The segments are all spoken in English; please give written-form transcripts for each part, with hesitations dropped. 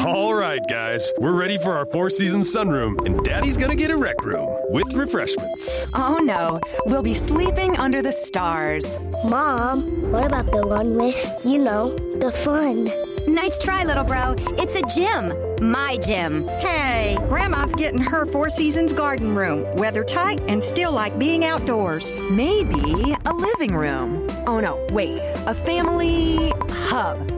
All right, guys, we're ready for our Four Seasons sunroom, and Daddy's gonna get a rec room with refreshments. Oh no, we'll be sleeping under the stars. Mom, what about the one with, the fun? Nice try, little bro. It's a gym. My gym. Hey, Grandma's getting her Four Seasons garden room. Weather tight and still like being outdoors. Maybe a living room. Oh no, wait, a family hub.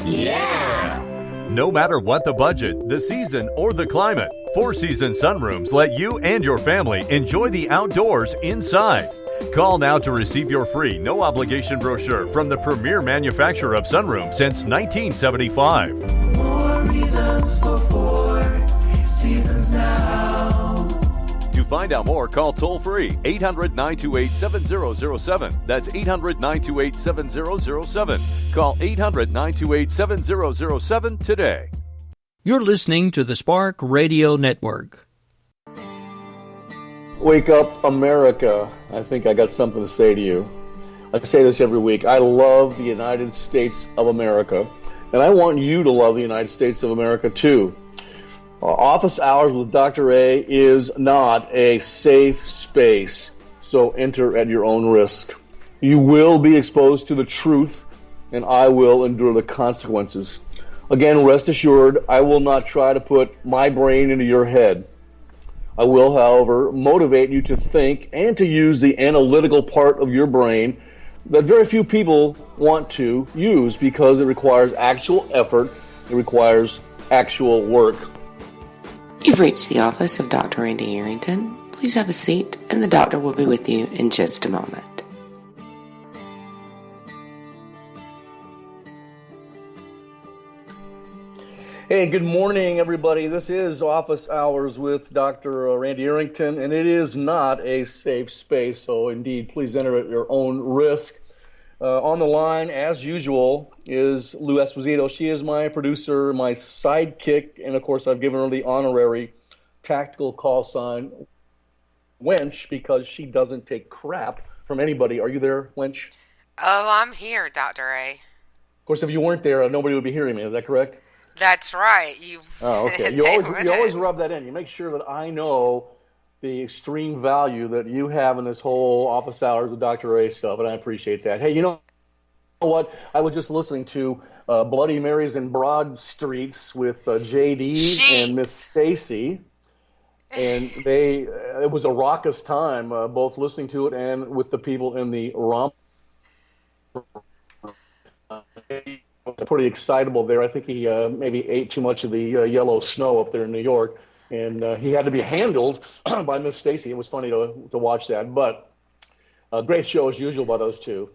Yeah! No matter what the budget, the season, or the climate, Four Seasons sunrooms let you and your family enjoy the outdoors inside. Call now to receive your free, no-obligation brochure from the premier manufacturer of sunrooms since 1975. More reasons for Four Seasons now. To find out more, call toll-free 800-928-7007. That's 800-928-7007. Call 800-928-7007 today. You're listening to the Spark Radio Network. Wake up, America. I think I got something to say to you. I say this every week. I love the United States of America, and I want you to love the United States of America too. Office Hours with Dr. A is not a safe space, so enter at your own risk. You will be exposed to the truth, and I will endure the consequences. Again, rest assured, I will not try to put my brain into your head. I will, however, motivate you to think and to use the analytical part of your brain that very few people want to use because it requires actual effort, it requires actual work. You've reached the office of Dr. Randy Arrington. Please have a seat, and the doctor will be with you in just a moment. Hey, good morning, everybody. This is Office Hours with Dr. Randy Arrington, and it is not a safe space, so indeed, please enter at your own risk. On the line, as usual, is Lou Esposito. She is my producer, my sidekick, and of course, I've given her the honorary tactical call sign, Wench, because she doesn't take crap from anybody. Are you there, Wench? Oh, I'm here, Dr. A. Of course, if you weren't there, nobody would be hearing me. Is that correct? That's right. Oh, okay. You always rub that in. You make sure that I know the extreme value that you have in this whole Office Hours with Dr. A stuff, and I appreciate that. Hey, you know what? I was just listening to Bloody Marys and Broad Streets with JD and Miss Stacy, and it was a raucous time, both listening to it and with the people in the romp. Pretty excitable there. I think he maybe ate too much of the yellow snow up there in New York, and he had to be handled by Miss Stacy. It was funny to watch that, but a great show as usual by those two.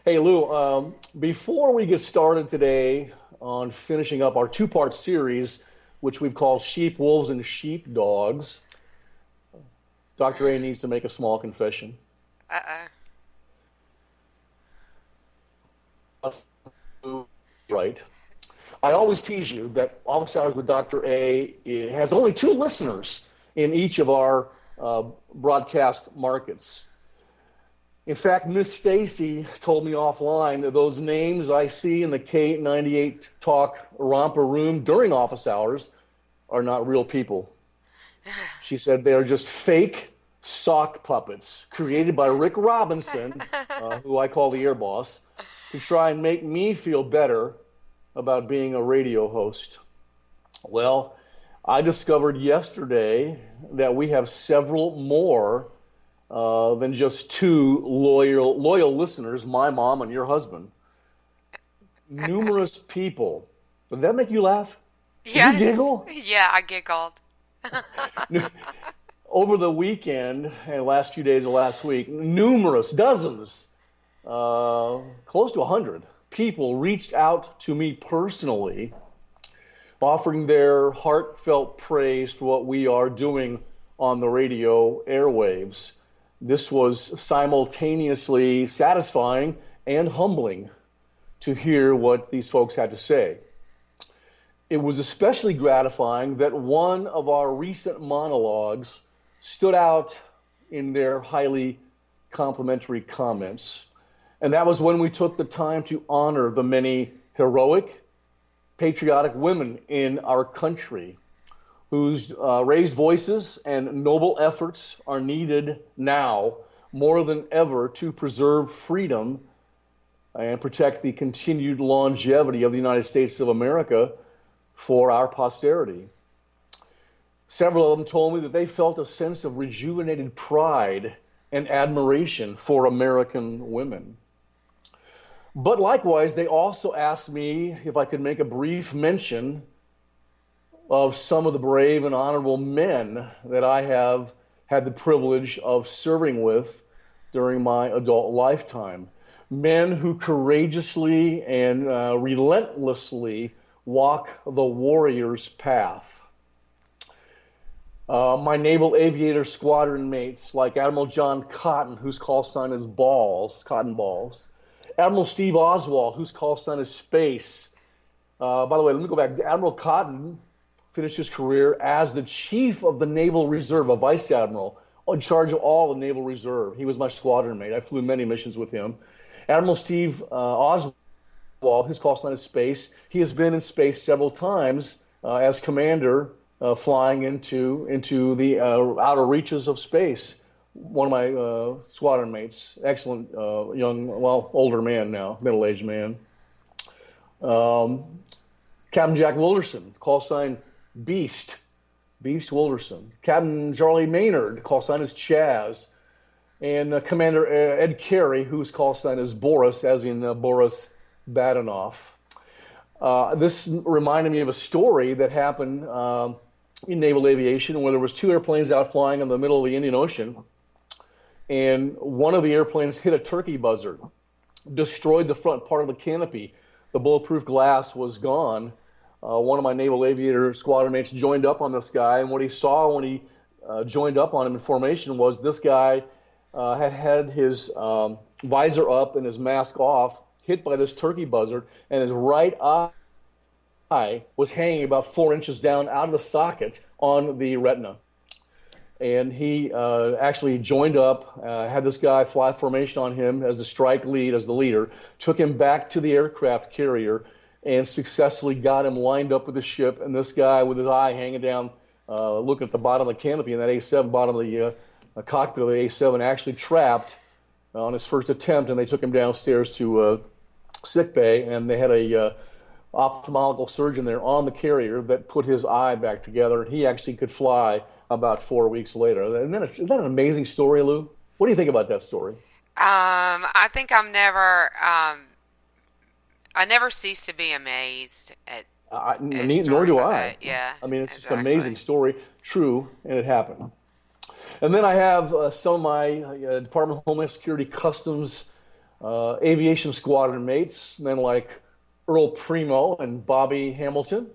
Hey, Lou, before we get started today on finishing up our two-part series, which we've called Sheep, Wolves, and Sheepdogs, Dr. A needs to make a small confession. Right. I always tease you that Office Hours with Dr. A has only 2 listeners in each of our broadcast markets. In fact, Miss Stacy told me offline that those names I see in the K98 Talk romper room during Office Hours are not real people. She said they are just fake sock puppets created by Rick Robinson, who I call the air boss, to try and make me feel better about being a radio host. Well, I discovered yesterday that we have several more than just 2 loyal listeners, my mom and your husband. Numerous people. Did that make you laugh? Yes. Did you giggle? Yeah, I giggled. Over the weekend and last few days of last week, numerous, dozens, close to 100 people reached out to me personally, offering their heartfelt praise for what we are doing on the radio airwaves. This was simultaneously satisfying and humbling to hear what these folks had to say. It was especially gratifying that one of our recent monologues stood out in their highly complimentary comments. And that was when we took the time to honor the many heroic, patriotic women in our country whose raised voices and noble efforts are needed now more than ever to preserve freedom and protect the continued longevity of the United States of America for our posterity. Several of them told me that they felt a sense of rejuvenated pride and admiration for American women. But likewise, they also asked me if I could make a brief mention of some of the brave and honorable men that I have had the privilege of serving with during my adult lifetime. Men who courageously and relentlessly walk the warrior's path. My naval aviator squadron mates like Admiral John Cotton, whose call sign is Balls, Cotton Balls. Admiral Steve Oswald, whose call sign is Space. By the way, let me go back. Admiral Cotton finished his career as the chief of the Naval Reserve, a vice admiral, in charge of all the Naval Reserve. He was my squadron mate. I flew many missions with him. Admiral Steve Oswald, his call sign is Space. He has been in space several times as commander, flying into the outer reaches of space. One of my squadron mates, excellent older man now, middle-aged man. Captain Jack Wilderson, call sign Beast Wilderson. Captain Charlie Maynard, call sign is Chaz. And Commander Ed Carey, whose call sign is Boris, as in Boris Badenoff. This reminded me of a story that happened in naval aviation where there was two airplanes out flying in the middle of the Indian Ocean, and one of the airplanes hit a turkey buzzard, destroyed the front part of the canopy. The bulletproof glass was gone. One of my naval aviator squadron mates joined up on this guy, and what he saw when he joined up on him in formation was this guy had his visor up and his mask off, hit by this turkey buzzard, and his right eye was hanging about 4 inches down out of the socket on the retina. And he actually joined up, had this guy fly formation on him as the strike lead, as the leader, took him back to the aircraft carrier, and successfully got him lined up with the ship. And this guy with his eye hanging down, looking at the bottom of the canopy in that A-7, bottom of the cockpit of the A-7, actually trapped on his first attempt, and they took him downstairs to sick bay, and they had a ophthalmological surgeon there on the carrier that put his eye back together, and he actually could fly about 4 weeks later. Isn't that an amazing story, Lou? What do you think about that story? I think I never cease to be amazed at nor do I. Yeah. I mean, it's just an amazing story, true, and it happened. And then I have some of my Department of Homeland Security Customs aviation squadron mates, men like Earl Primo and Bobby Hamilton,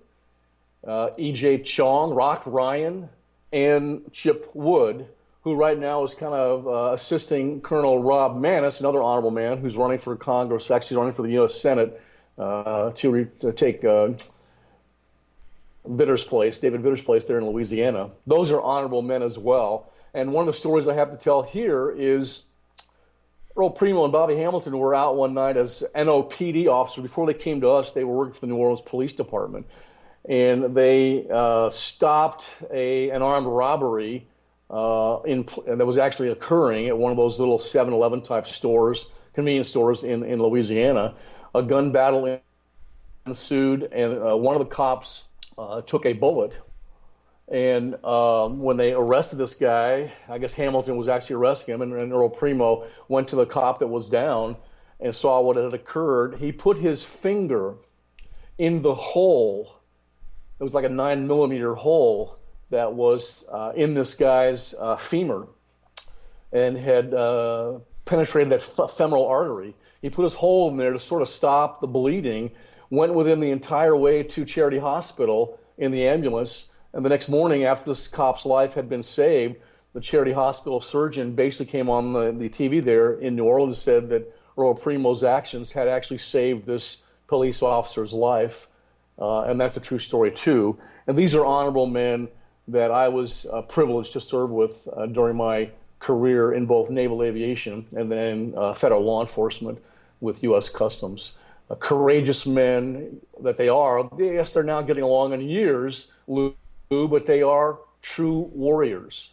E.J. Chong, Rock Ryan, and Chip Wood, who right now is kind of assisting Colonel Rob Maness, another honorable man who's running for Congress, actually running for the U.S. Senate to take Vitter's place, David Vitter's place there in Louisiana. Those are honorable men as well. And one of the stories I have to tell here is Earl Primo and Bobby Hamilton were out one night as NOPD officers. Before they came to us, they were working for the New Orleans Police Department. And they stopped an armed robbery that was actually occurring at one of those little 7-Eleven type stores, convenience stores in Louisiana. A gun battle ensued, and one of the cops took a bullet. And when they arrested this guy, I guess Hamilton was actually arresting him, and Earl Primo went to the cop that was down and saw what had occurred. He put his finger in the hole. It was like a 9mm hole that was in this guy's femur and had penetrated that femoral artery. He put his hole in there to sort of stop the bleeding, went with him the entire way to Charity Hospital in the ambulance. And the next morning, after this cop's life had been saved, the Charity Hospital surgeon basically came on the TV there in New Orleans and said that Earl Primo's actions had actually saved this police officer's life. And that's a true story, too. And these are honorable men that I was privileged to serve with during my career in both naval aviation and then federal law enforcement with U.S. Customs. courageous men that they are. Yes, they're now getting along in years, Lou, but they are true warriors,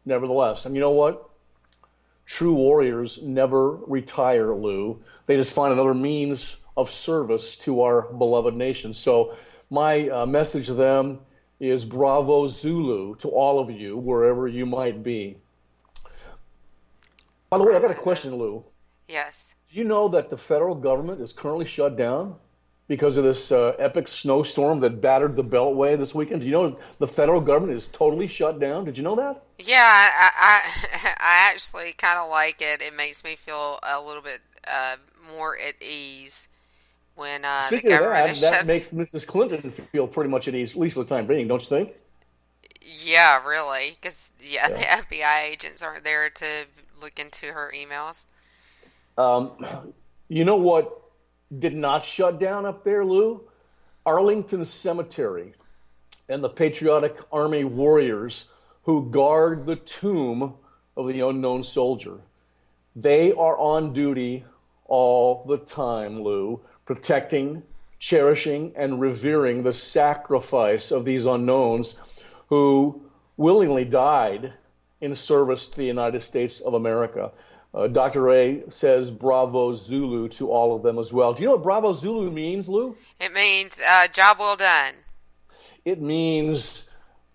nevertheless. And you know what? True warriors never retire, Lou. They just find another means of service to our beloved nation. So my message to them is bravo Zulu to all of you, wherever you might be. By the way, I got a question, Lou. Yes. Do you know that the federal government is currently shut down because of this epic snowstorm that battered the Beltway this weekend? Do you know the federal government is totally shut down? Did you know that? Yeah, I actually kind of like it. It makes me feel a little bit more at ease when the government is shut. That makes Mrs. Clinton feel pretty much at ease, at least for the time being, don't you think? Yeah, really, because the FBI agents aren't there to look into her emails. You know what did not shut down up there, Lou? Arlington Cemetery and the Patriotic Army warriors who guard the tomb of the unknown soldier. They are on duty all the time, Lou, protecting, cherishing, and revering the sacrifice of these unknowns who willingly died in service to the United States of America. Dr. A says bravo Zulu to all of them as well. Do you know what bravo Zulu means, Lou? It means job well done. It means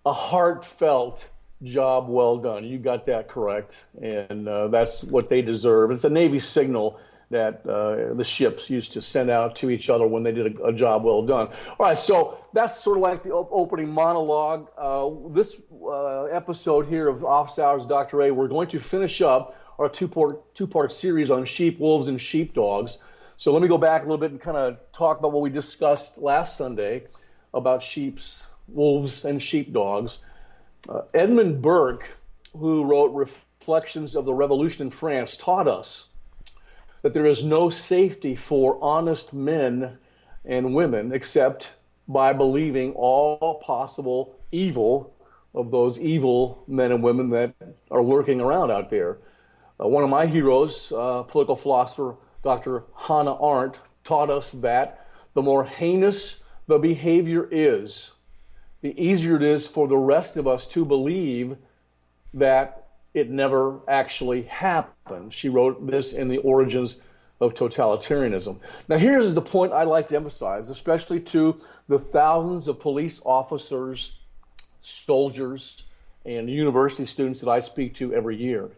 a heartfelt job well done. You got that correct. And that's what they deserve. It's a Navy signal that the ships used to send out to each other when they did a job well done. All right, so that's sort of like the opening monologue. This episode here of Office Hours Dr. A, we're going to finish up our two-part series on sheep, wolves, and sheepdogs. So let me go back a little bit and kind of talk about what we discussed last Sunday about sheeps, wolves, and sheepdogs. Edmund Burke, who wrote Reflections of the Revolution in France, taught us that there is no safety for honest men and women except by believing all possible evil of those evil men and women that are lurking around out there. One of my heroes, political philosopher Dr. Hannah Arendt, taught us that the more heinous the behavior is, the easier it is for the rest of us to believe that it never actually happened. She wrote this in The Origins of Totalitarianism. Now, here's the point I'd like to emphasize, especially to the thousands of police officers, soldiers, and university students that I speak to every year.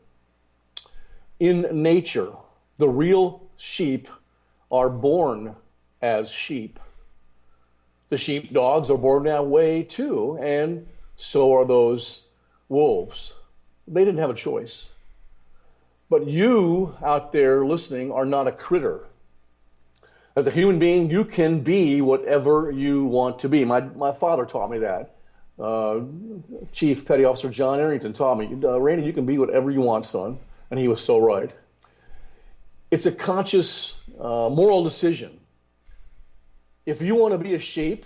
In nature, the real sheep are born as sheep. The sheepdogs are born that way too, and so are those wolves. They didn't have a choice. But you out there listening are not a critter. As a human being, you can be whatever you want to be. My father taught me that. Chief Petty Officer John Arrington taught me, Randy, you can be whatever you want, son. And he was so right. It's a conscious moral decision. If you want to be a sheep,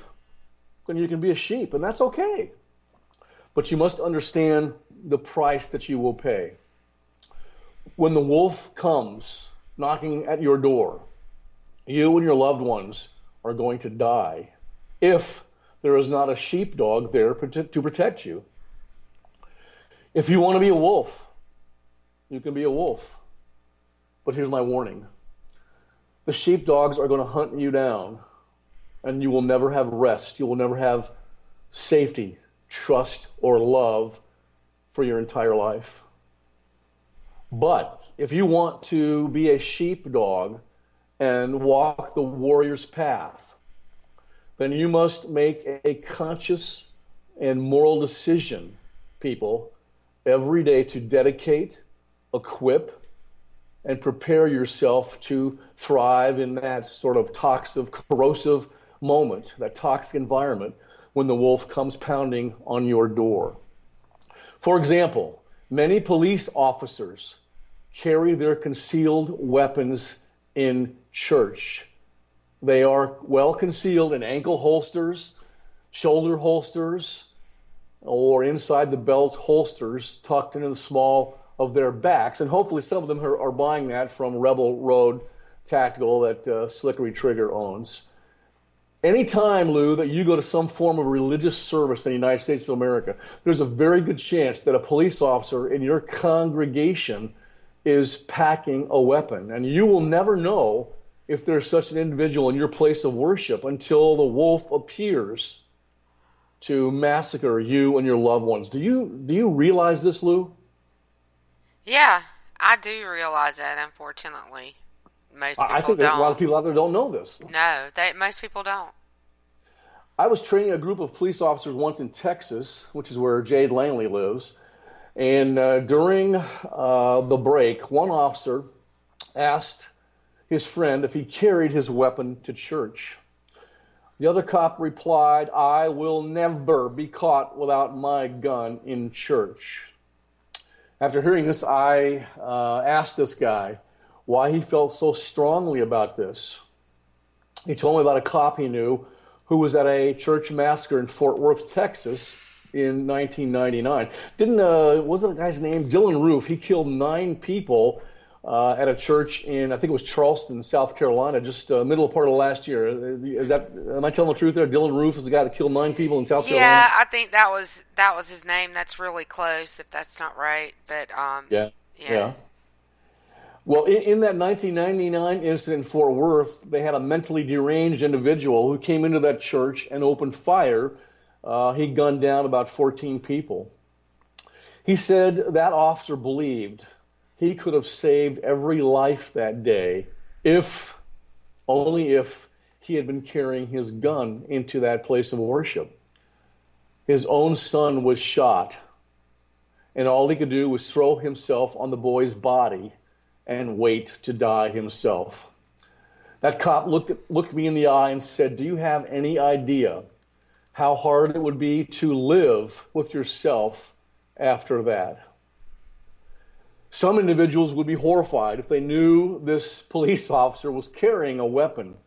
then you can be a sheep, and that's okay. But you must understand the price that you will pay. When the wolf comes knocking at your door, you and your loved ones are going to die if there is not a sheepdog there to protect you. If you want to be a wolf, you can be a wolf. But here's my warning. The sheepdogs are going to hunt you down, and you will never have rest. You will never have safety, trust, or love for your entire life. But if you want to be a sheepdog and walk the warrior's path, then you must make a conscious and moral decision, people, every day to dedicate, equip, and prepare yourself to thrive in that sort of toxic, corrosive moment, that toxic environment when the wolf comes pounding on your door. For example, many police officers carry their concealed weapons in church. They are well concealed in ankle holsters, shoulder holsters, or inside the belt holsters tucked into the small of their backs. And hopefully some of them are buying that from Rebel Road tactical that Slickery Trigger owns. Anytime, Lou, that you go to some form of religious service in the United States of America, there's a very good chance that a police officer in your congregation is packing a weapon. And you will never know if there's such an individual in your place of worship until the wolf appears to massacre you and your loved ones. Do you realize this, Lou? Yeah, I do realize that, unfortunately. Most people I think don't. A lot of people out there don't know this. No, most people don't. I was training a group of police officers once in Texas, which is where Jade Langley lives. And during the break, one officer asked his friend if he carried his weapon to church. The other cop replied, "I will never be caught without my gun in church." After hearing this, I asked this guy why he felt so strongly about this. He told me about a cop he knew who was at a church massacre in Fort Worth, Texas in 1999. Wasn't the guy's name Dylan Roof? He killed 9 people at a church in, I think it was Charleston, South Carolina, just middle part of last year. Am I telling the truth there? Dylan Roof is the guy that killed 9 people in South Carolina? Yeah, I think that was his name. That's really close, if that's not right. But Yeah. Well, in that 1999 incident in Fort Worth, they had a mentally deranged individual who came into that church and opened fire. He gunned down about 14 people. He said that officer believed he could have saved every life that day only if he had been carrying his gun into that place of worship. His own son was shot, and all he could do was throw himself on the boy's body and wait to die himself. That cop looked me in the eye and said, "Do you have any idea how hard it would be to live with yourself after that?" Some individuals would be horrified if they knew this police officer was carrying a weapon,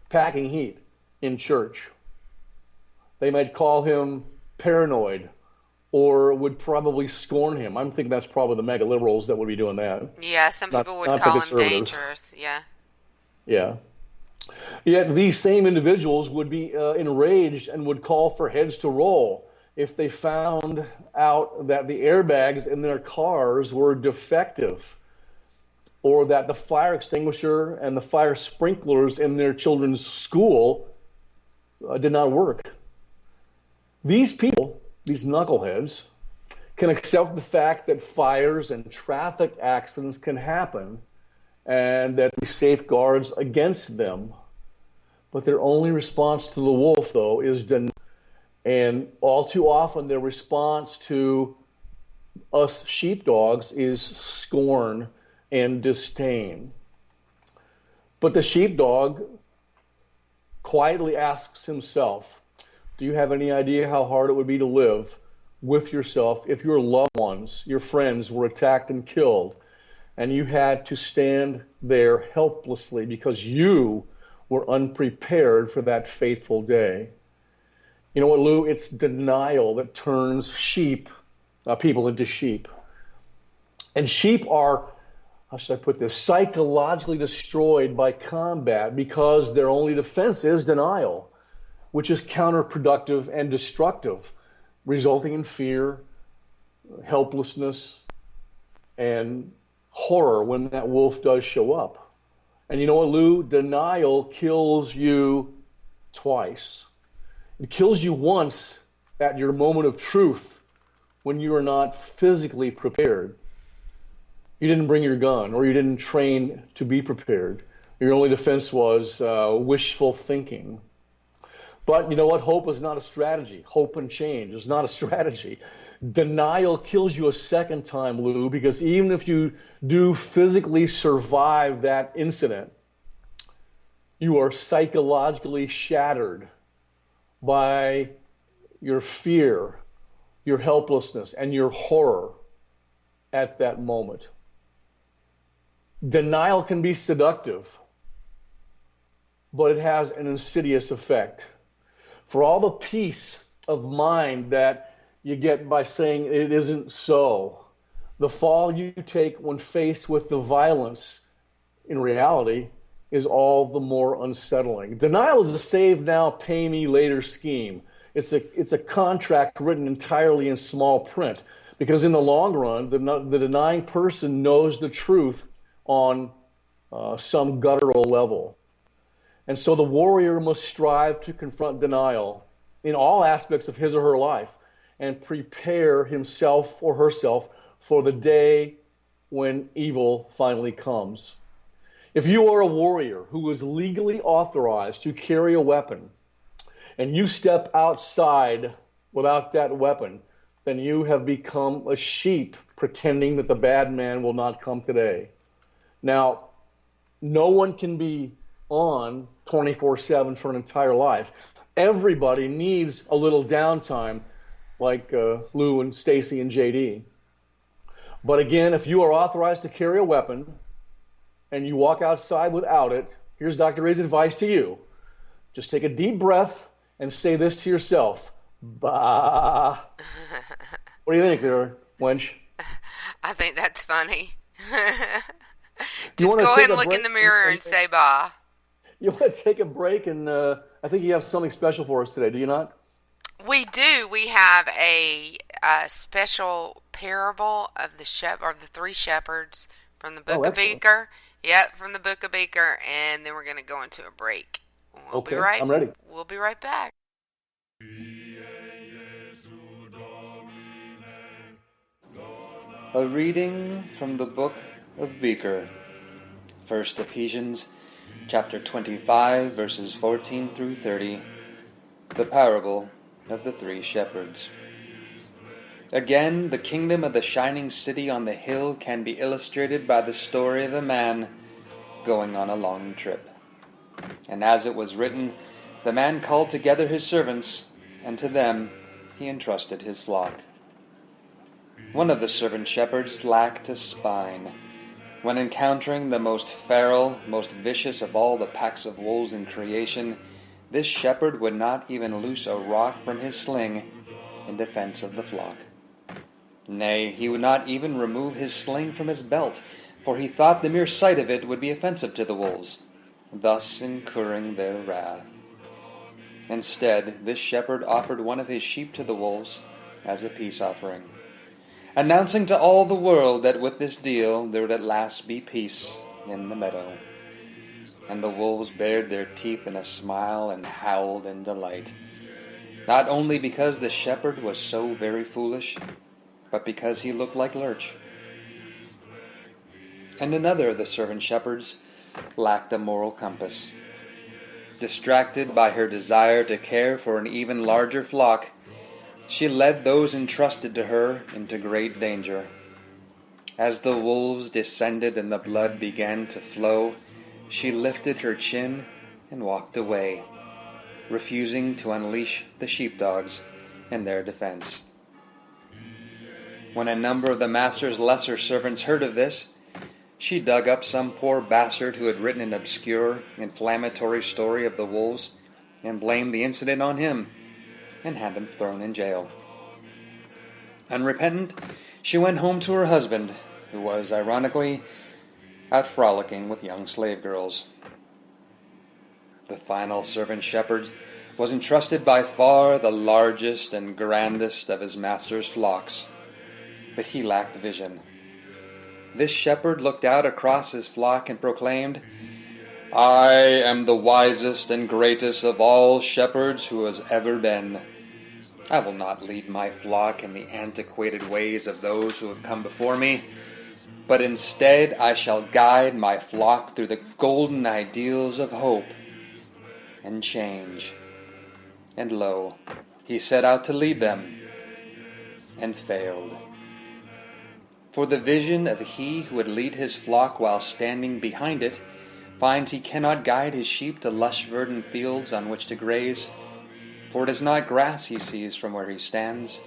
packing heat in church. They might call him paranoid or would probably scorn him. I'm thinking that's probably the mega liberals that would be doing that. Yeah, some people would call him dangerous. Yeah. Yeah. Yet these same individuals would be enraged and would call for heads to roll if they found out that the airbags in their cars were defective, or that the fire extinguisher and the fire sprinklers in their children's school did not work. These people, these knuckleheads, can accept the fact that fires and traffic accidents can happen and that the safeguards against them. But their only response to the wolf, though, is denial. And all too often their response to us sheepdogs is scorn and disdain. But the sheepdog quietly asks himself, do you have any idea how hard it would be to live with yourself if your loved ones, your friends, were attacked and killed, and you had to stand there helplessly because you were unprepared for that fateful day? You know what, Lou? It's denial that turns people into sheep. And sheep are, how should I put this, psychologically destroyed by combat because their only defense is denial, which is counterproductive and destructive, resulting in fear, helplessness, and horror when that wolf does show up. And you know what, Lou? Denial kills you twice. It kills you once at your moment of truth when you are not physically prepared. You didn't bring your gun, or you didn't train to be prepared. Your only defense was wishful thinking. But you know what? Hope is not a strategy. Hope and change is not a strategy. Denial kills you a second time, Lou, because even if you do physically survive that incident, you are psychologically shattered by your fear, your helplessness, and your horror at that moment. Denial can be seductive, but it has an insidious effect. For all the peace of mind that you get by saying it isn't so, the fall you take when faced with the violence in reality, is all the more unsettling. Denial is a save now, pay me later scheme. It's a contract written entirely in small print, because in the long run, the denying person knows the truth on some guttural level. And so the warrior must strive to confront denial in all aspects of his or her life and prepare himself or herself for the day when evil finally comes. If you are a warrior who is legally authorized to carry a weapon and you step outside without that weapon, then you have become a sheep pretending that the bad man will not come today. Now, no one can be on 24/7 for an entire life. Everybody needs a little downtime, like Lou and Stacy and JD. But again, if you are authorized to carry a weapon and you walk outside without it, here's Dr. A's advice to you. Just take a deep breath and say this to yourself. Bah. What do you think there, wench? I think that's funny. Just go ahead and look in the mirror and say bah. You want to take a break, and I think you have something special for us today, do you not? We do. We have a special parable of the three shepherds from the book of Beaker. Yep, from the book of Beaker, and then we're going to go into a break. I'm ready. We'll be right back. A reading from the book of Beaker. First Ephesians chapter 25, verses 14 through 30. The parable of the three shepherds. Again, the kingdom of the shining city on the hill can be illustrated by the story of a man going on a long trip. And as it was written, the man called together his servants, and to them he entrusted his flock. One of the servant shepherds lacked a spine. When encountering the most feral, most vicious of all the packs of wolves in creation, this shepherd would not even loose a rock from his sling in defense of the flock. Nay, he would not even remove his sling from his belt, for he thought the mere sight of it would be offensive to the wolves, thus incurring their wrath. Instead, this shepherd offered one of his sheep to the wolves as a peace offering, announcing to all the world that with this deal there would at last be peace in the meadow. And the wolves bared their teeth in a smile and howled in delight, not only because the shepherd was so very foolish, but because he looked like Lurch. And another of the servant shepherds lacked a moral compass. Distracted by her desire to care for an even larger flock, she led those entrusted to her into great danger. As the wolves descended and the blood began to flow, she lifted her chin and walked away, refusing to unleash the sheepdogs in their defense. When a number of the master's lesser servants heard of this, she dug up some poor bastard who had written an obscure, inflammatory story of the wolves and blamed the incident on him and had him thrown in jail. Unrepentant, she went home to her husband, who was, ironically, out frolicking with young slave girls. The final servant shepherd was entrusted by far the largest and grandest of his master's flocks, but he lacked vision. This shepherd looked out across his flock and proclaimed, "I am the wisest and greatest of all shepherds who has ever been. I will not lead my flock in the antiquated ways of those who have come before me, but instead I shall guide my flock through the golden ideals of hope and change." And lo, he set out to lead them, and failed. For the vision of he who would lead his flock while standing behind it finds he cannot guide his sheep to lush verdant fields on which to graze, for it is not grass he sees from where he stands.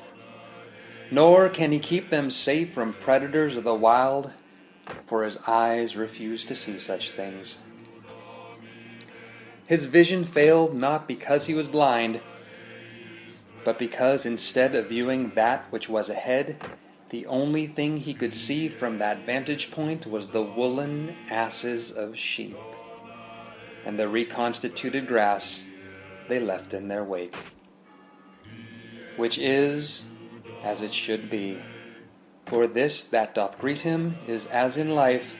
Nor can he keep them safe from predators of the wild, for his eyes refuse to see such things. His vision failed not because he was blind, but because instead of viewing that which was ahead, The only thing he could see from that vantage point was the woolen asses of sheep, and the reconstituted grass they left in their wake. Which is as it should be, for this that doth greet him is as in life,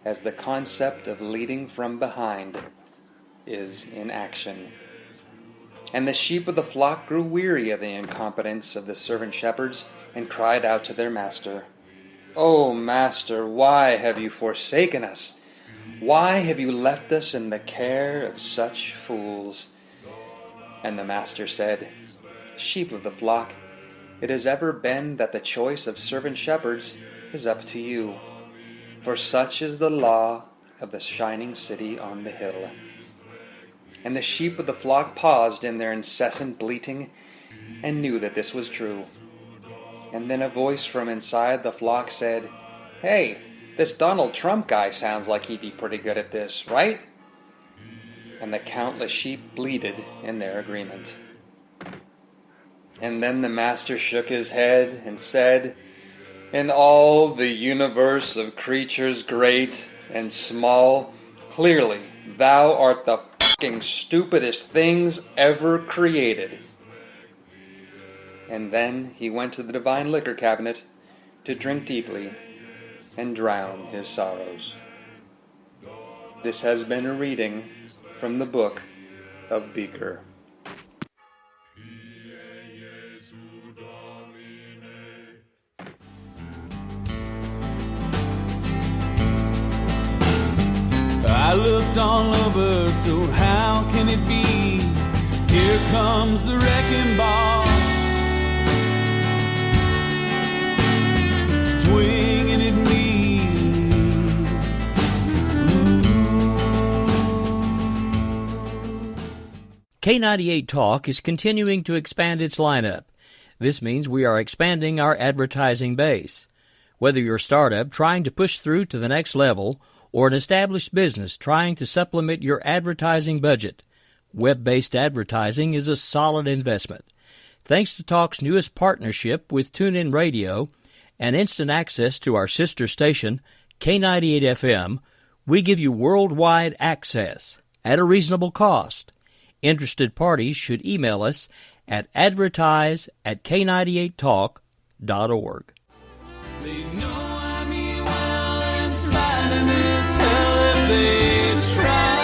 as the concept of leading from behind is in action. And the sheep of the flock grew weary of the incompetence of the servant shepherds, and cried out to their master, O Master, why have you forsaken us? Why have you left us in the care of such fools? And the master said, Sheep of the flock, it has ever been that the choice of servant shepherds is up to you, for such is the law of the shining city on the hill. And the sheep of the flock paused in their incessant bleating, and knew that this was true. And then a voice from inside the flock said, Hey, this Donald Trump guy sounds like he'd be pretty good at this, right? And the countless sheep bleated in their agreement. And then the master shook his head and said, In all the universe of creatures great and small, clearly thou art the fucking stupidest things ever created. And then he went to the divine liquor cabinet to drink deeply and drown his sorrows. This has been a reading from the book of Beaker. I looked all over, so how can it be? Here comes the wrecking ball, swinging at me. K98 Talk is continuing to expand its lineup. This means we are expanding our advertising base. Whether you're a startup trying to push through to the next level, or an established business trying to supplement your advertising budget, web-based advertising is a solid investment. Thanks to Talk's newest partnership with TuneIn Radio and instant access to our sister station, K98 FM, we give you worldwide access at a reasonable cost. Interested parties should email us at advertise@k98talk.org. They know I mean well and smiling as hell if they try.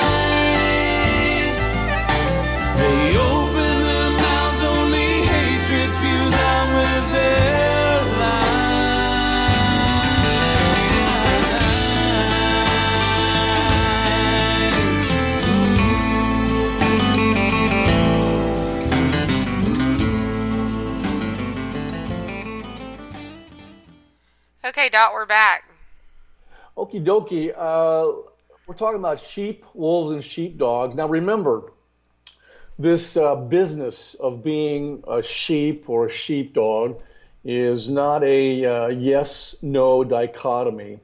They open their mouths, only hatred spews out with their Okay, Dot, we're back. Okie dokie. We're talking about sheep, wolves, and sheepdogs. Now remember, this business of being a sheep or a sheepdog is not a yes-no dichotomy.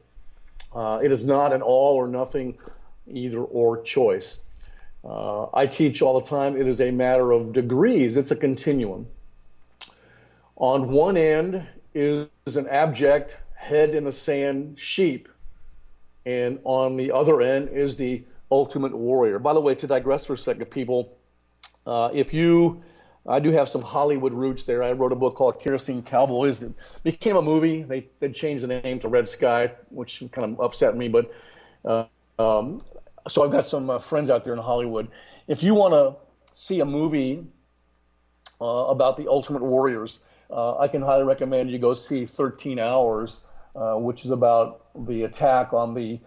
It is not an all or nothing either or choice. I teach all the time, it is a matter of degrees. It's a continuum. On one end is an abject head in the sand sheep, and on the other end is the ultimate warrior. By the way, to digress for a second, people, I do have some Hollywood roots there. I wrote a book called Kerosene Cowboys. It became a movie. They changed the name to Red Sky, which kind of upset me. But so I've got some friends out there in Hollywood. If you want to see a movie about the ultimate warriors, I can highly recommend you go see 13 Hours, which is about the attack on the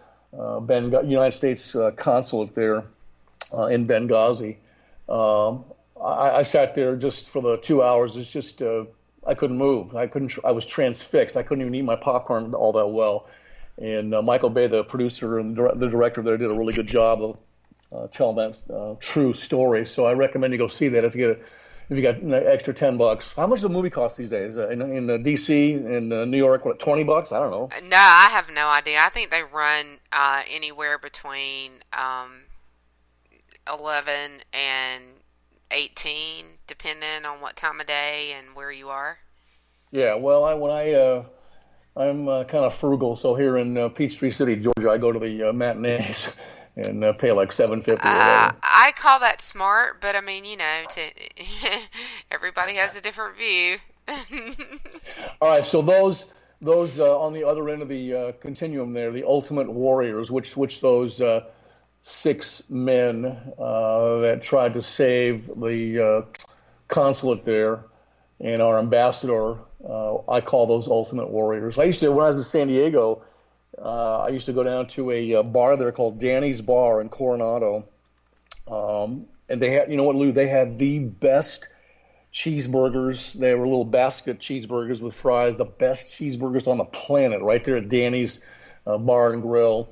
United States consulate there in Benghazi. I sat there just for the 2 hours. It's just I couldn't move. I was transfixed. I couldn't even eat my popcorn all that well. And Michael Bay, the producer and the director there, did a really good job of telling that true story. So I recommend you go see that if you got an extra $10. How much does a movie cost these days? In D.C., in New York, what, $20? I don't know. No, I have no idea. I think they run anywhere between 11 and 18, depending on what time of day and where you are. Yeah, well, I'm kind of frugal, so here in Peachtree City, Georgia, I go to the matinees and pay like $7.50 or whatever. I call that smart, but I mean, everybody has a different view. All right, so those on the other end of the continuum there, the Ultimate Warriors, which those 6 men that tried to save the consulate there and our ambassador, I call those Ultimate Warriors. When I was in San Diego, I used to go down to a bar there called Danny's Bar in Coronado, and they had, you know what, Lou? They had the best cheeseburgers. They were little basket cheeseburgers with fries, the best cheeseburgers on the planet, right there at Danny's Bar and Grill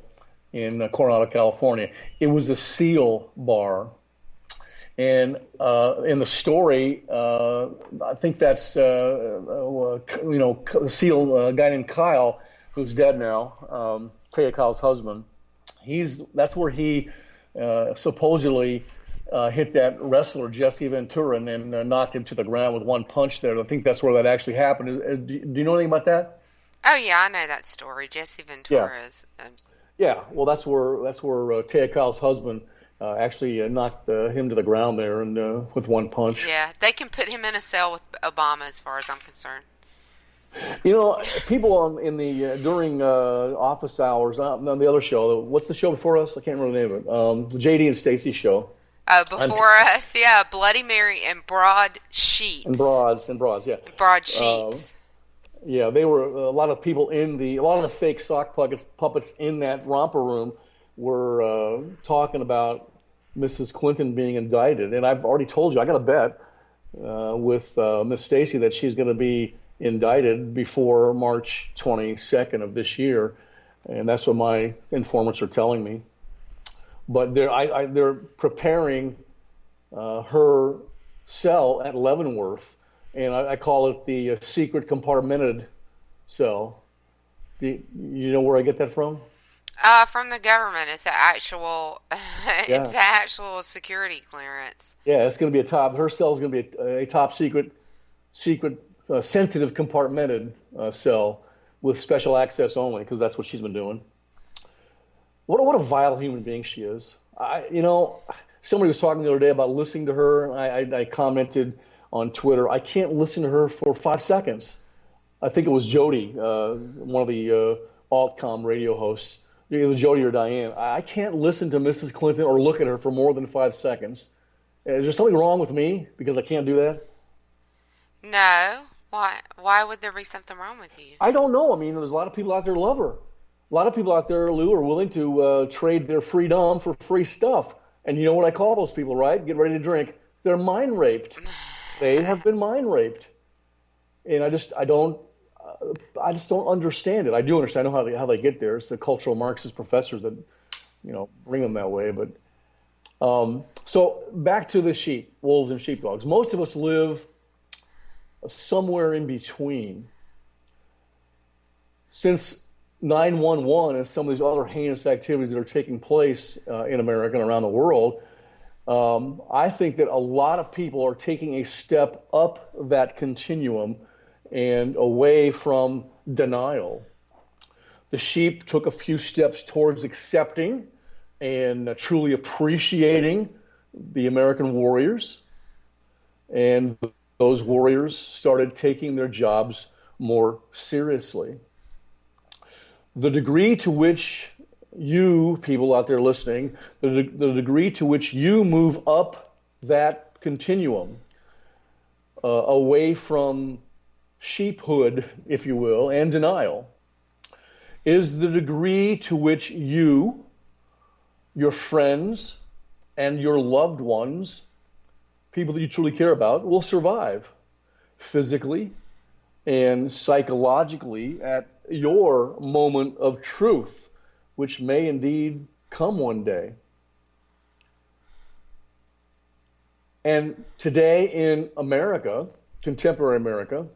in Coronado, California. It was a SEAL bar. And in the story, I think that's SEAL guy named Kyle, who's dead now, Kyle's husband. That's where he supposedly hit that wrestler Jesse Ventura and knocked him to the ground with one punch there. I think that's where that actually happened. Do you know anything about that? Oh yeah, I know that story. Jesse Ventura is. Yeah, well, that's where Kyle's husband actually knocked him to the ground there and with one punch. Yeah, they can put him in a cell with Obama, as far as I'm concerned. You know, people in the during office hours on the other show. What's the show before us? I can't remember the name of it. The JD and Stacy show. Before us, yeah, Bloody Mary and Broad Sheets. And broads, yeah. Broad Sheets. Yeah, they were a lot of people a lot of the fake sock puppets in that romper room were talking about Mrs. Clinton being indicted, and I've already told you I got a bet with Miss Stacy that she's going to be indicted before March 22nd of this year, and that's what my informants are telling me. But they're preparing her cell at Leavenworth, and I call it the secret compartmented cell. Do you know where I get that from? From the government. It's an actual, it's an actual security clearance. Yeah, it's going to be her cell is going to be a top secret, sensitive compartmented cell with special access only, because that's what she's been doing. What a vile human being she is. Somebody was talking the other day about listening to her, and I commented on Twitter, I can't listen to her for 5 seconds. I think it was Jody, one of the Altcom radio hosts, either Jody or Diane. I can't listen to Mrs. Clinton or look at her for more than 5 seconds. Is there something wrong with me because I can't do that? No. Why would there be something wrong with you? I don't know. I mean, there's a lot of people out there who love her. A lot of people out there, Lou, are willing to trade their freedom for free stuff. And you know what I call those people, right? Get ready to drink. They're mind raped. They have been mind raped. And I just don't understand it. I do understand how they get there. It's the cultural Marxist professors that, bring them that way. But so back to the wolves and sheepdogs. Most of us live somewhere in between. Since 9/11 and some of these other heinous activities that are taking place in America and around the world, I think that a lot of people are taking a step up that continuum and away from denial. The sheep took a few steps towards accepting and truly appreciating the American warriors, and those warriors started taking their jobs more seriously. The degree to which you, people out there listening, the degree to which you move up that continuum, away from sheephood, if you will, and denial, is the degree to which you, your friends, and your loved ones, people that you truly care about, will survive physically and psychologically at your moment of truth, which may indeed come one day. And today in America, contemporary America,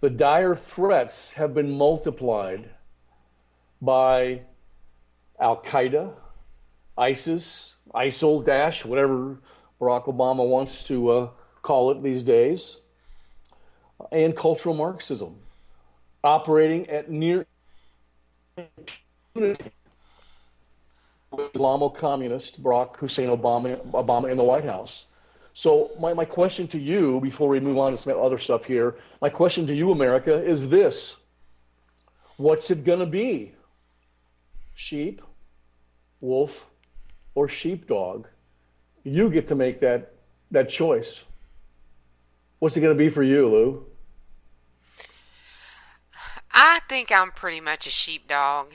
the dire threats have been multiplied by Al-Qaeda, ISIS, ISIL, whatever Barack Obama wants to call it these days. and cultural Marxism, operating at near unity with Islamo-communist Barack Hussein Obama in the White House. So my question to you, before we move on to some other stuff here, my question to you, America, is this. What's it going to be? Sheep, wolf, or sheepdog? You get to make that choice. What's it going to be for you, Lou? I think I'm pretty much a sheepdog.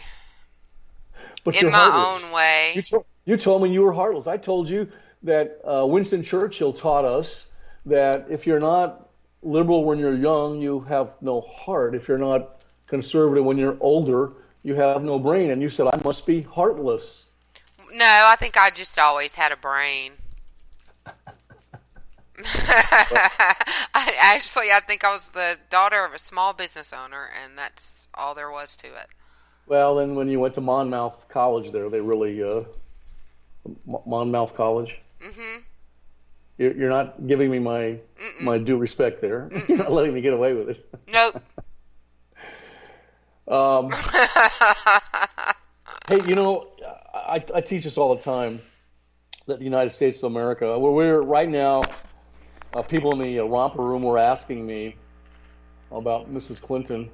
But in my own way. You told me you were heartless. I told you that Winston Churchill taught us that if you're not liberal when you're young, you have no heart. If you're not conservative when you're older, you have no brain. And you said, I must be heartless. No, I think I just always had a brain. I think I was the daughter of a small business owner, and that's all there was to it. Well, then when you went to Monmouth College there, they really... Monmouth College? Mm-hmm. You're not giving me my due respect there. You're not letting me get away with it. Nope. Hey, I teach this all the time that the United States of America, where we're right now, people in the romper room were asking me about Mrs. Clinton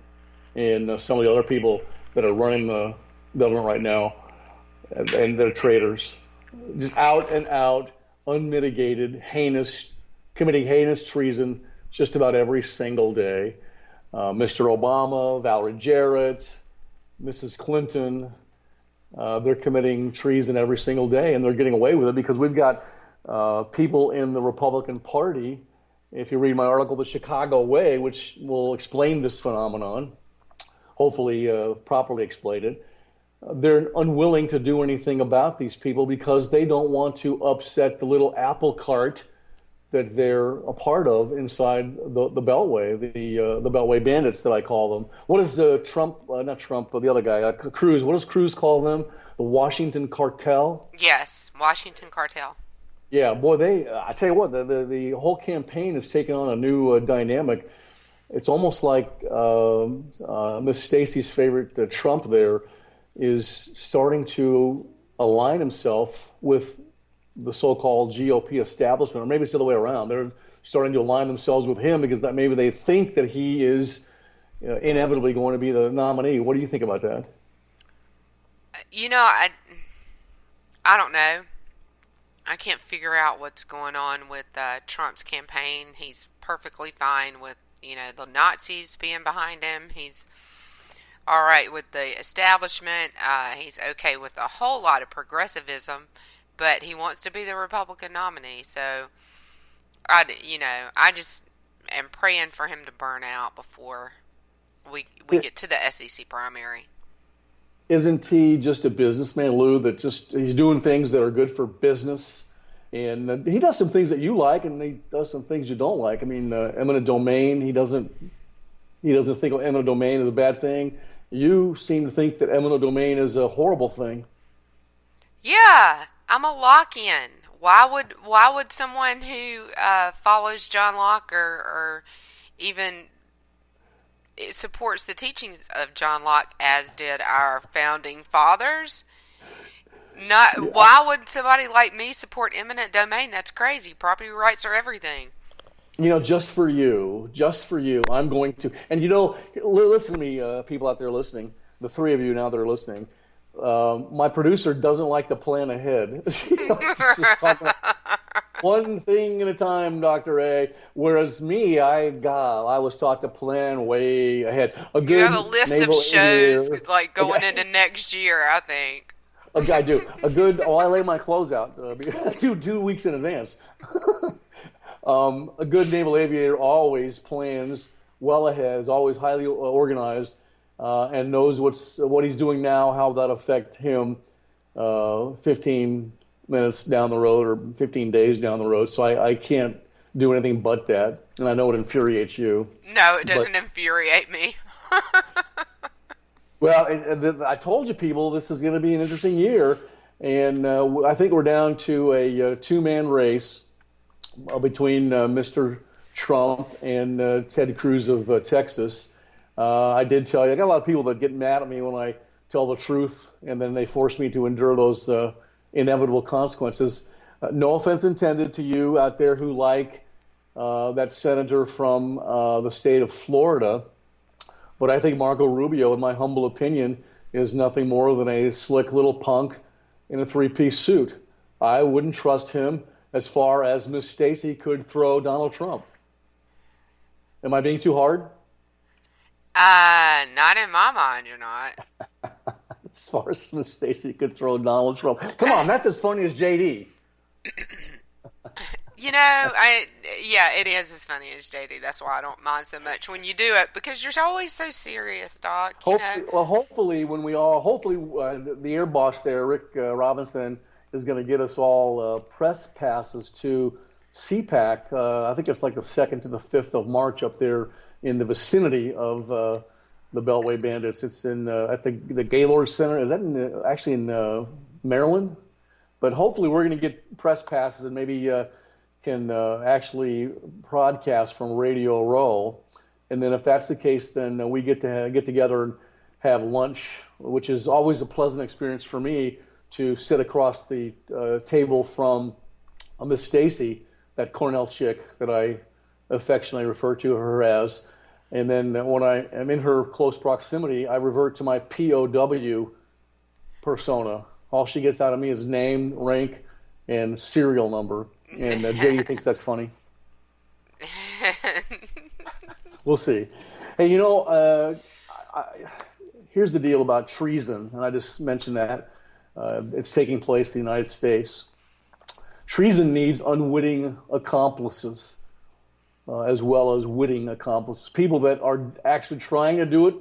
and some of the other people that are running the government right now, and they're traitors. Just out and out, unmitigated, committing heinous treason just about every single day. Mr. Obama, Valerie Jarrett, Mrs. Clinton, they're committing treason every single day, and they're getting away with it because we've got people in the Republican Party, if you read my article, The Chicago Way, which will explain this phenomenon, hopefully properly explain it. They're unwilling to do anything about these people because they don't want to upset the little apple cart that they're a part of inside the Beltway, the Beltway bandits that I call them. What is Trump, not Trump, but the other guy, Cruz, what does Cruz call them? The Washington Cartel? Yes, Washington Cartel. Yeah, boy, I tell you what, the whole campaign has taken on a new dynamic. It's almost like Miss Stacy's favorite Trump there is starting to align himself with the so-called GOP establishment, or maybe it's the other way around. They're starting to align themselves with him because that maybe they think that he is inevitably going to be the nominee. What do you think about that? I don't know. I can't figure out what's going on with Trump's campaign. He's perfectly fine with, the Nazis being behind him. He's all right with the establishment. He's okay with a whole lot of progressivism, but he wants to be the Republican nominee. So, I just am praying for him to burn out before we get to the SEC primary. Isn't he just a businessman, Lou, that he's doing things that are good for business? And he does some things that you like, and he does some things you don't like. I mean, eminent domain, he doesn't think eminent domain is a bad thing. You seem to think that eminent domain is a horrible thing. Yeah, I'm a Lockean. Why would someone who follows John Locke or even supports the teachings of John Locke, as did our founding fathers, why would somebody like me support eminent domain? That's crazy. Property rights are everything. Just for you, I'm going to, and listen to me, people out there listening, the three of you now that are listening, my producer doesn't like to plan ahead. She likes to just talk about one thing at a time, Dr. A, whereas me, I was taught to plan way ahead. You have a list of shows going into next year, I think. I do. I lay my clothes out 2 weeks in advance. A good naval aviator always plans well ahead, is always highly organized, and knows what he's doing now, how that affect him 15 minutes down the road or 15 days down the road. So I can't do anything but that, and I know it infuriates you. No, it doesn't infuriate me. Well, I told you, people, this is going to be an interesting year, and I think we're down to a two-man race between Mr. Trump and Ted Cruz of Texas. I did tell you, I got a lot of people that get mad at me when I tell the truth, and then they force me to endure those inevitable consequences. No offense intended to you out there who like that senator from the state of Florida, but I think Marco Rubio, in my humble opinion, is nothing more than a slick little punk in a three-piece suit. I wouldn't trust him as far as Miss Stacey could throw Donald Trump. Am I being too hard? Not in my mind, you're not. As far as Miss Stacey could throw Donald Trump. Come on, that's as funny as JD. You know, it is as funny as JD. That's why I don't mind so much when you do it, because you're always so serious, Doc. Hopefully, the air boss there, Rick Robinson, is going to get us all press passes to CPAC. I think it's like the 2nd to the 5th of March up there in the vicinity of the Beltway Bandits. It's in at the Gaylord Center. Is that actually in Maryland? But hopefully, we're going to get press passes and maybe can actually broadcast from Radio Row. And then if that's the case, then we get to get together and have lunch, which is always a pleasant experience for me to sit across the table from Miss Stacey, that Cornell chick that I affectionately refer to her as. And then when I am in her close proximity, I revert to my POW persona. All she gets out of me is name, rank, and serial number. And JD thinks that's funny. We'll see. Hey, here's the deal about treason, and I just mentioned that. It's taking place in the United States. Treason needs unwitting accomplices as well as witting accomplices. People that are actually trying to do it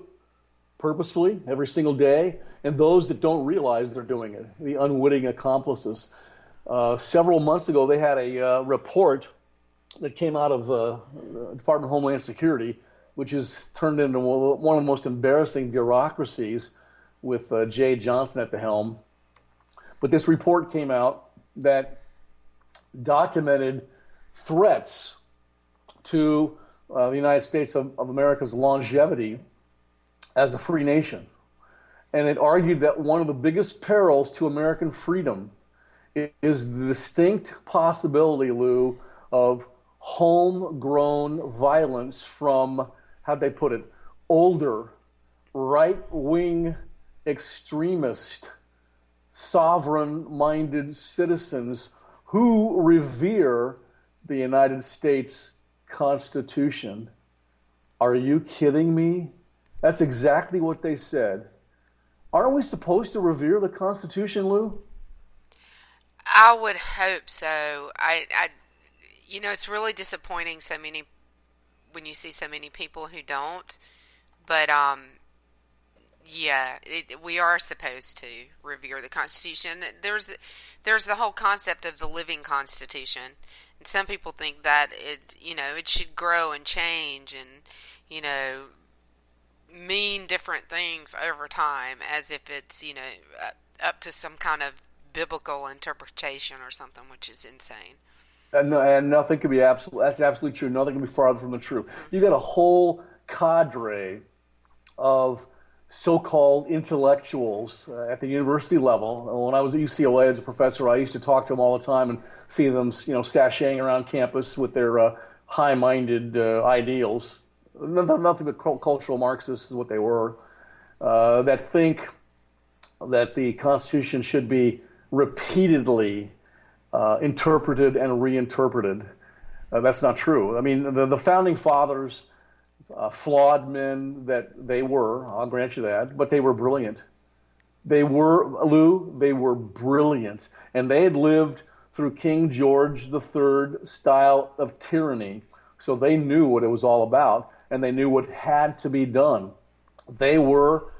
purposefully every single day, and those that don't realize they're doing it, the unwitting accomplices. Several months ago, they had a report that came out of the Department of Homeland Security, which has turned into one of the most embarrassing bureaucracies with Jay Johnson at the helm. But this report came out that documented threats to the United States of America's longevity as a free nation. And it argued that one of the biggest perils to American freedom is the distinct possibility, Lou, of homegrown violence from, how'd they put it, older, right-wing extremist, sovereign-minded citizens who revere the United States Constitution. Are you kidding me? That's exactly what they said. Aren't we supposed to revere the Constitution, Lou? I would hope so. It's really disappointing when you see so many people who don't. But we are supposed to revere the Constitution. There's the whole concept of the living Constitution, and some people think that it should grow and change and mean different things over time, as if it's up to some kind of biblical interpretation or something, which is insane. And nothing could be absolute. That's absolutely true. Nothing can be farther from the truth. Mm-hmm. You got a whole cadre of so-called intellectuals at the university level. When I was at UCLA as a professor, I used to talk to them all the time and see them, sashaying around campus with their high-minded ideals. Nothing but cultural Marxists is what they were. That think that the Constitution should be repeatedly interpreted and reinterpreted. That's not true. I mean, the founding fathers, flawed men that they were, I'll grant you that, but they were brilliant. They were brilliant. And they had lived through King George III style of tyranny. So they knew what it was all about, and they knew what had to be done. They loved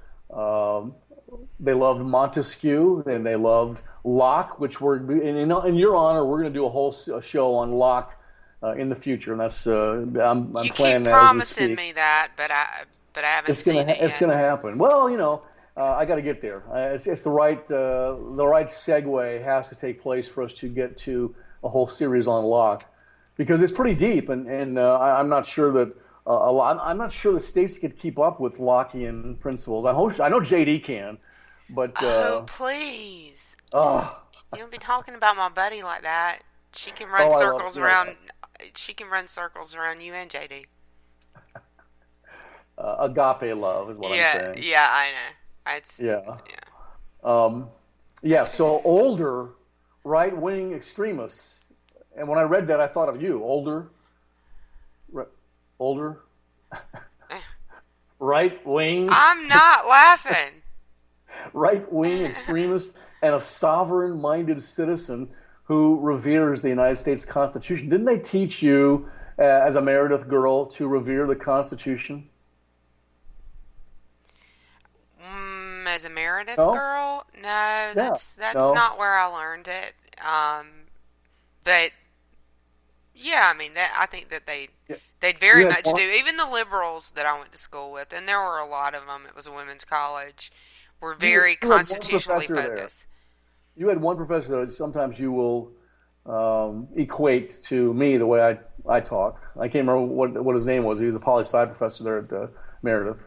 Montesquieu, and they loved Locke, which in your honor, we're going to do a whole show on Locke in the future, and that's I'm planning that. You keep promising me that, but I haven't seen it yet. It's going to happen. Well, I got to get there. It's the right segue has to take place for us to get to a whole series on Locke, because it's pretty deep, and I'm not sure that I'm not sure that Stacy could keep up with Lockean principles. I know JD can, but please, oh, you don't be talking about my buddy like that. She can run circles around. She can run circles around you and JD. Agape love is what I'm saying. Yeah, I know. So older right-wing extremists, and when I read that, I thought of you. Older right-wing. I'm not laughing. Right-wing extremists and a sovereign-minded citizen who reveres the United States Constitution. Didn't they teach you, as a Meredith girl, to revere the Constitution? As a Meredith girl? No, that's not where I learned it. But yeah, I mean, I think that they'd very much do. Even the liberals that I went to school with, and there were a lot of them. It was a women's college. Were very constitutionally focused. You had one professor that sometimes you will equate to me the way I talk. I can't remember what his name was. He was a poli-sci professor there at Meredith.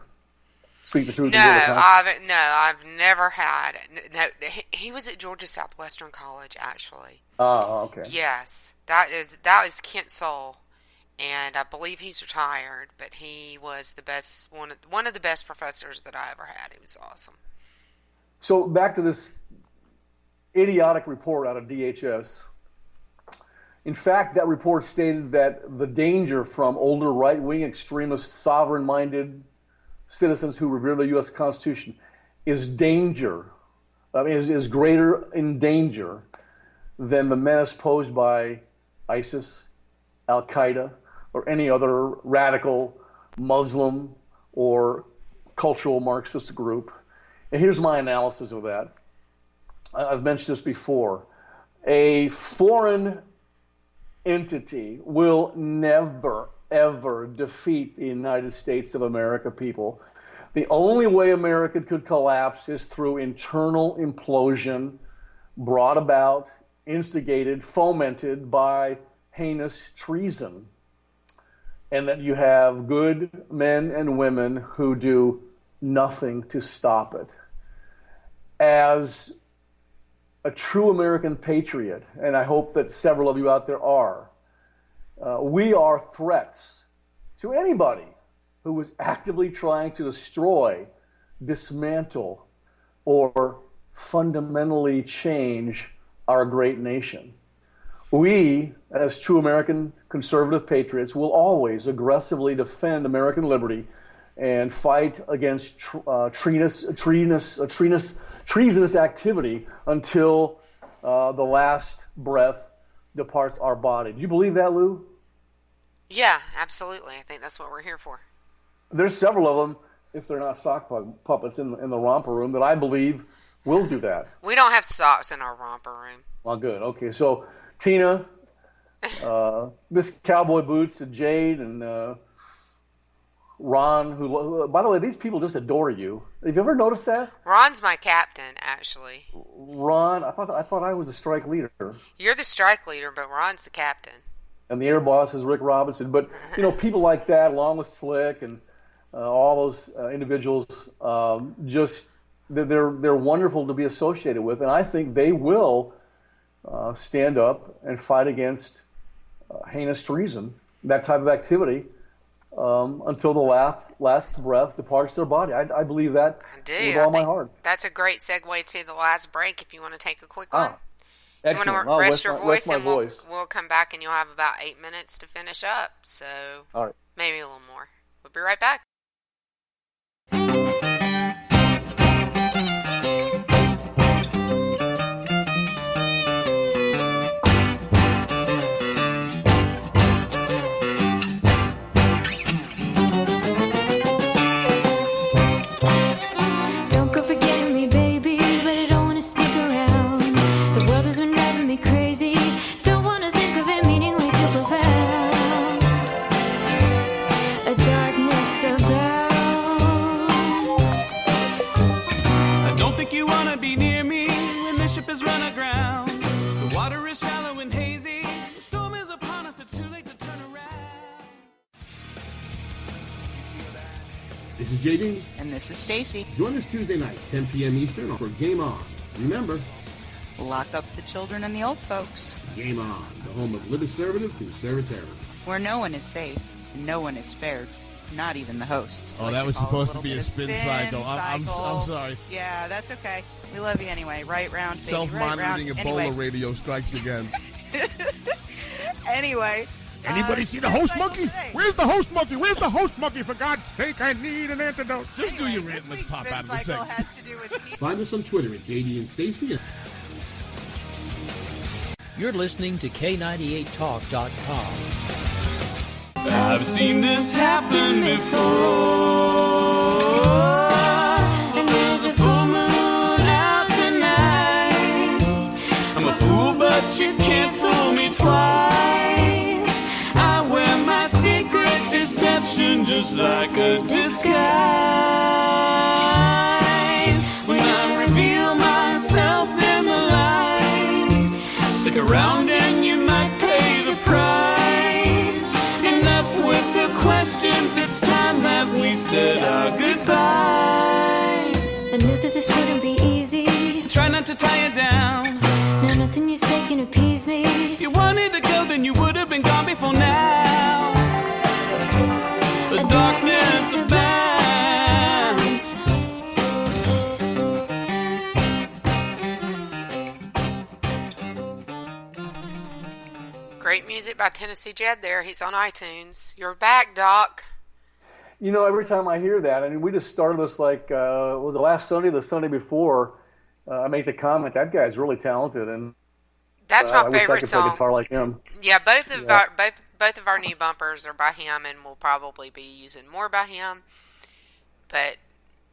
Speak the truth. No, I've never had. No, he was at Georgia Southwestern College, actually. Oh, okay. Yes, that was Kent Soul, and I believe he's retired. But he was the best one of the best professors that I ever had. He was awesome. So back to this idiotic report out of DHS. In fact, that report stated that the danger from older right-wing extremist, sovereign-minded citizens who revere the U.S. Constitution is greater in danger than the menace posed by ISIS, Al-Qaeda, or any other radical Muslim or cultural Marxist group. And here's my analysis of that. I've mentioned this before. A foreign entity will never, ever defeat the United States of America, people. The only way America could collapse is through internal implosion brought about, instigated, fomented by heinous treason. And that you have good men and women who do nothing to stop it. As a true American patriot, and I hope that several of you out there are, we are threats to anybody who is actively trying to destroy, dismantle, or fundamentally change our great nation. We, as true American conservative patriots, will always aggressively defend American liberty and fight against treasonous activity until the last breath departs our body. Do you believe that, Lou? Yeah, absolutely. I think that's what we're here for. There's several of them, if they're not sock puppets in the romper room, that I believe will do that. We don't have socks in our romper room. Well, good. Okay, so Tina, Miss Cowboy Boots, and Jade, and Ron, who, by the way, these people just adore you. Have you ever noticed that? Ron's my captain, actually. Ron, I thought I was the strike leader. You're the strike leader, but Ron's the captain. And the air boss is Rick Robinson. But, people like that, along with Slick and all those individuals, they're wonderful to be associated with. And I think they will stand up and fight against heinous treason, that type of activity, until the last breath departs their body. I believe that with all my heart. That's a great segue to the last break if you want to take a quick one. Excellent. You want to rest your voice, and voice. We'll come back and you'll have about 8 minutes to finish up. So all right. Maybe a little more. We'll be right back. Ship is run aground. The water is shallow and hazy. The storm is upon us. It's too late to This is JD. And this is Stacy. Join us Tuesday nights, 10 p.m. Eastern, for Game On. Remember, lock up the children and the old folks. Game On, the home of liberty conservative. Where no one is safe, and no one is spared, not even the hosts. Oh, that was supposed to be a spin cycle. I'm sorry. Yeah, that's okay. We love you anyway. Right round, baby. Self-monitoring right Ebola radio strikes again. Anyway. Anybody see the host monkey? Where's the host monkey? Where's the host monkey? For God's sake, I need an antidote. Just do your rant. Let's pop out of the segment. Find us on Twitter at JD and Stacy. You're listening to K98Talk.com. I've seen this happen before. And there's a full moon out tonight. I'm a fool, but you can't fool me twice. I wear my secret deception just like a disguise. When I reveal myself in the light, stick around and you might pay the price. Enough with the questions, it's time that we said our goodbyes. I knew that this wouldn't be easy. Try not to tie it down. Now nothing you say can appease me. If you wanted to go, then you would have been gone before now. The darkness abounds. Great music by Tennessee Jed there. He's on iTunes. You're back, Doc. You know, every time I hear that, I mean, we just started this like, was it last Sunday, the Sunday before, I make the comment, that guy's really talented. And that's my favorite I wish I could song. play guitar like him. Yeah, both of our new bumpers are by him, and we'll probably be using more by him. But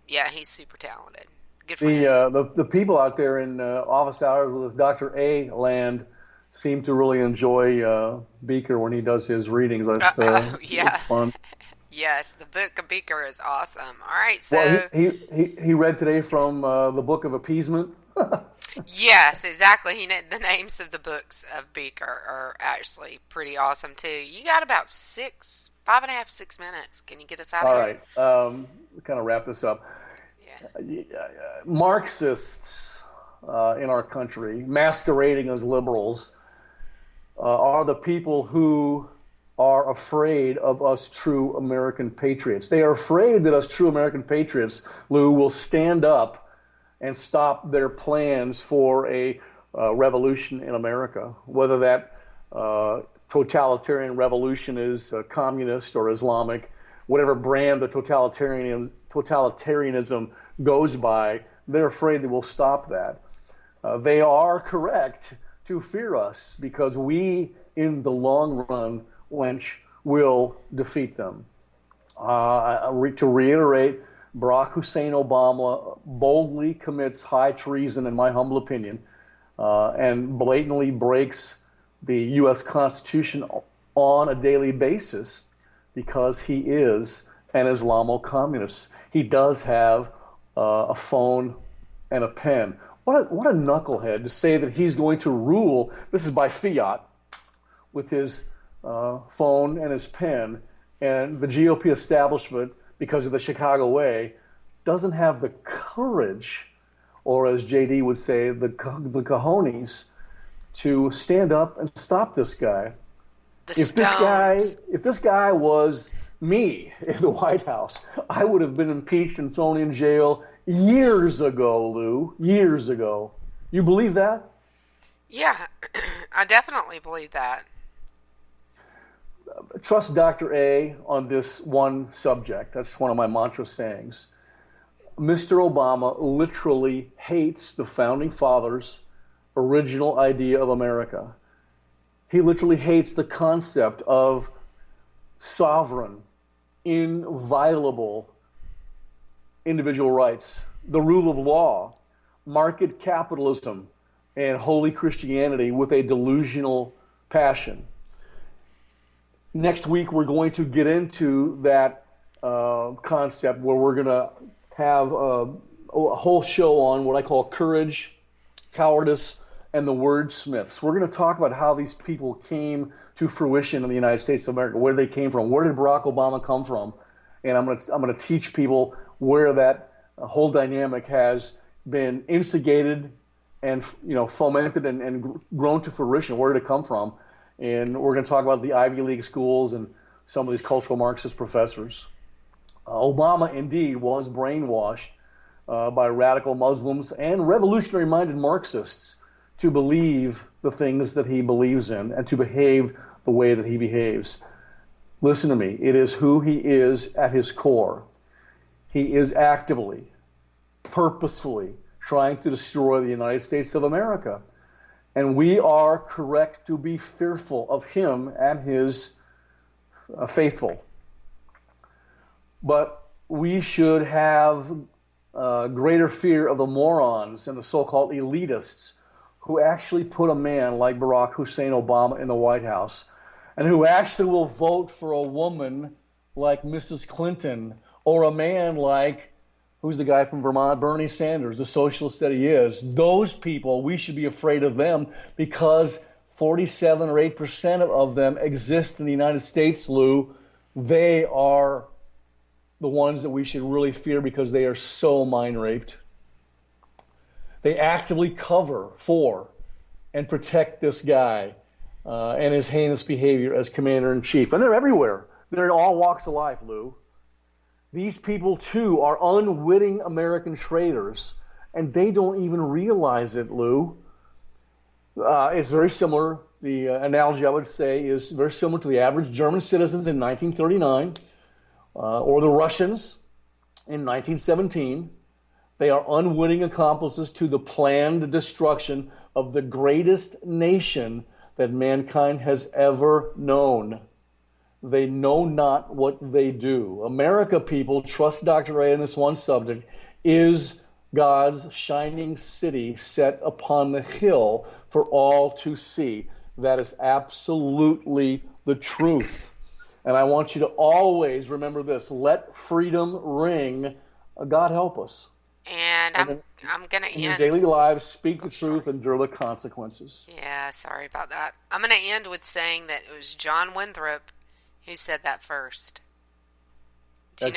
yeah, he's super talented. Good for him. The people out there in office hours with Dr. A land seem to really enjoy Beaker when he does his readings. That's yeah. It's fun. Yes, the Book of Beaker is awesome. All right, so well, he read today from the Book of Appeasement. Yes, exactly. The names of the books of Beaker are actually pretty awesome too. You got about 5.5, 6 minutes. Can you get us out of here? All right. Kind of wrap this up. Yeah. Marxists in our country, masquerading as liberals, are the people who are afraid of us true American patriots. They are afraid that us true American patriots, Lou, will stand up and stop their plans for a revolution in America, whether that totalitarian revolution is communist or Islamic, whatever brand the totalitarianism goes by, they're afraid that we'll stop that. They are correct to fear us because we, in the long run, wench, will defeat them. To reiterate, Barack Hussein Obama boldly commits high treason, in my humble opinion, and blatantly breaks the U.S. Constitution on a daily basis because he is an Islamo-communist. He does have a phone and a pen. What a knucklehead to say that he's going to rule, this is by fiat, with his phone and his pen, and the GOP establishment, because of the Chicago way, doesn't have the courage, or as JD would say, the cojones, to stand up and stop this guy. If this guy was me in the White House, I would have been impeached and thrown in jail years ago, Lou. Years ago. You believe that? Yeah, I definitely believe that. Trust Dr. A on this one subject. That's one of my mantra sayings. Mr. Obama literally hates the Founding Fathers' original idea of America. He literally hates the concept of sovereign, inviolable individual rights, the rule of law, market capitalism, and holy Christianity with a delusional passion. Next week, we're going to get into that concept where we're going to have a whole show on what I call courage, cowardice, and the wordsmiths. We're going to talk about how these people came to fruition in the United States of America, where they came from, where did Barack Obama come from, And I'm going to teach people where that whole dynamic has been instigated and fomented and grown to fruition. Where did it come from? And we're going to talk about the Ivy League schools and some of these cultural Marxist professors. Obama indeed was brainwashed by radical Muslims and revolutionary-minded Marxists to believe the things that he believes in and to behave the way that he behaves. Listen to me. It is who he is at his core. He is actively, purposefully trying to destroy the United States of America. And we are correct to be fearful of him and his faithful. But we should have greater fear of the morons and the so-called elitists who actually put a man like Barack Hussein Obama in the White House and who actually will vote for a woman like Mrs. Clinton or a man like, who's the guy from Vermont, Bernie Sanders, the socialist that he is. Those people, we should be afraid of them because 47 or 8% of them exist in the United States, Lou. They are the ones that we should really fear because they are so mind raped. They actively cover for and protect this guy and his heinous behavior as commander-in-chief. And they're everywhere. They're in all walks of life, Lou. These people, too, are unwitting American traitors, and they don't even realize it, Lou. It's very similar. The analogy I would say is very similar to the average German citizens in 1939 or the Russians in 1917. They are unwitting accomplices to the planned destruction of the greatest nation that mankind has ever known. They know not what they do. America, people, trust Dr. A in this one subject, is God's shining city set upon the hill for all to see. That is absolutely the truth. And I want you to always remember this. Let freedom ring. God help us. And I'm going to end. In your daily lives, speak the truth, endure the consequences. Yeah, sorry about that. I'm going to end with saying that it was John Winthrop who said that first. Do you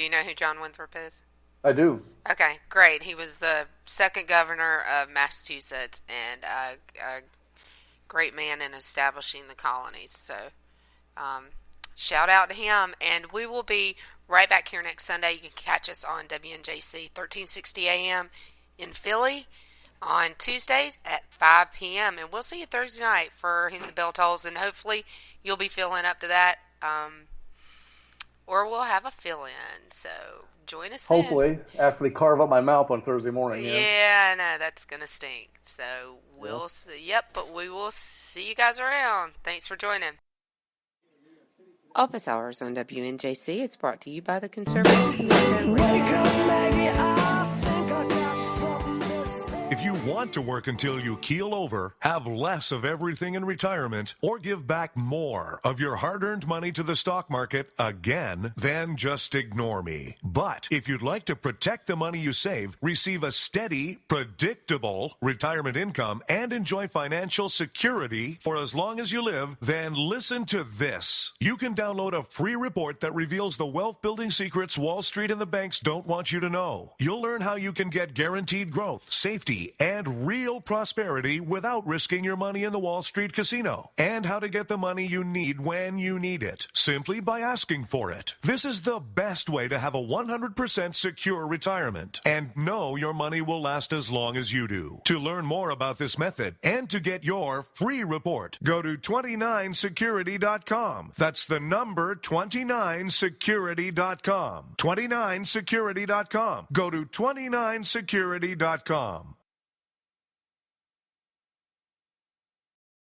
know who John Winthrop is? I do. Okay, great. He was the second governor of Massachusetts and a great man in establishing the colonies. So, shout out to him. And we will be right back here next Sunday. You can catch us on WNJC 1360 AM in Philly on Tuesdays at 5 p.m. And we'll see you Thursday night for Hitting the Bell Tolls. And hopefully you'll be feeling up to that. Or we'll have a fill-in. So join us hopefully, after they carve up my mouth on Thursday morning. Yeah, I know. That's going to stink. So we'll see. Yep, but we will see you guys around. Thanks for joining. Office Hours on WNJC. It's brought to you by the Conservative. If you want to work until you keel over, have less of everything in retirement, or give back more of your hard-earned money to the stock market again, then just ignore me. But if you'd like to protect the money you save, receive a steady, predictable retirement income, and enjoy financial security for as long as you live, then listen to this. You can download a free report that reveals the wealth-building secrets Wall Street and the banks don't want you to know. You'll learn how you can get guaranteed growth, safety, and real prosperity without risking your money in the Wall Street casino, and how to get the money you need when you need it, simply by asking for it. This is the best way to have a 100% secure retirement and know your money will last as long as you do. To learn more about this method and to get your free report, go to 29security.com. That's the number 29security.com. 29security.com. Go to 29security.com.